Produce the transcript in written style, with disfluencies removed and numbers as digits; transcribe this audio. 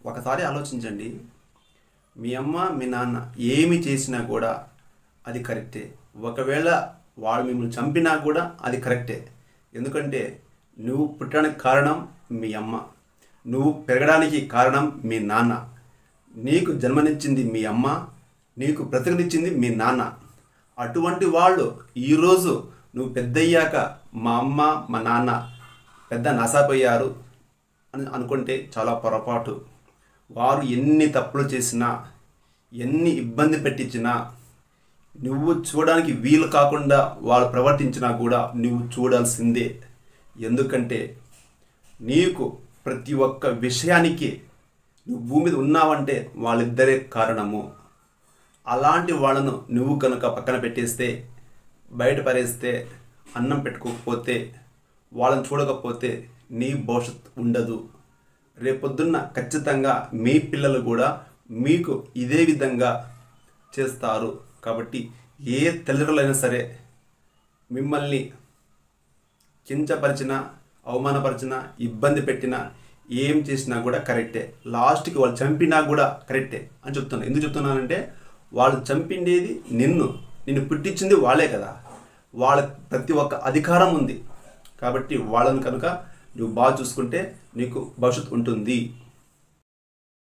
ఒకసారి ఆలోచించండి. మీ అమ్మ మీ నాన్న ఏమి చేసినా కూడా అది కరెక్టే. ఒకవేళ వాడు మిమ్మల్ని చంపినా కూడా అది కరెక్టే. ఎందుకంటే నువ్వు పుట్టడానికి కారణం మీ అమ్మ, నువ్వు పెరగడానికి కారణం మీ నాన్న. నీకు జన్మనిచ్చింది మీ అమ్మ, నీకు బ్రతకనిచ్చింది మీ నాన్న. అటువంటి వాళ్ళు ఈరోజు నువ్వు పెద్దయ్యాక మా అమ్మ మా నాన్న పెద్ద నసాపోయారు అని అనుకుంటే చాలా పొరపాటు. వారు ఎన్ని తప్పులు చేసినా, ఎన్ని ఇబ్బంది పెట్టించినా, నువ్వు చూడడానికి వీలు కాకుండా వాళ్ళు ప్రవర్తించినా కూడా నువ్వు చూడాల్సిందే. ఎందుకంటే నీకు ప్రతి ఒక్క విషయానికి నువ్వు భూమి మీద ఉన్నావంటే వాళ్ళిద్దరే కారణము. అలాంటి వాళ్ళను నువ్వు కనుక పక్కన పెట్టేస్తే, బయట పరేస్తే, అన్నం పెట్టుకోకపోతే, వాళ్ళని చూడకపోతే నీ భవిష్యత్తు ఉండదు. రేపొద్దున్న ఖచ్చితంగా మీ పిల్లలు కూడా మీకు ఇదే విధంగా చేస్తారు. కాబట్టి ఏ తల్లిదండ్రులైనా సరే మిమ్మల్ని కించపరిచినా, అవమానపరిచినా, ఇబ్బంది పెట్టినా, ఏం చేసినా కూడా కరెక్టే. లాస్ట్కి వాళ్ళు చంపినా కూడా కరెక్టే అని చెప్తున్నాను. ఎందుకు చెప్తున్నానంటే వాళ్ళు చంపిండేది నిన్ను పుట్టించింది వాళ్ళే కదా. వాళ్ళకి ప్రతి ఒక్క అధికారం ఉంది. కాబట్టి వాళ్ళని కనుక నువ్వు బాగా చూసుకుంటే నీకు భవిష్యత్తు ఉంటుంది.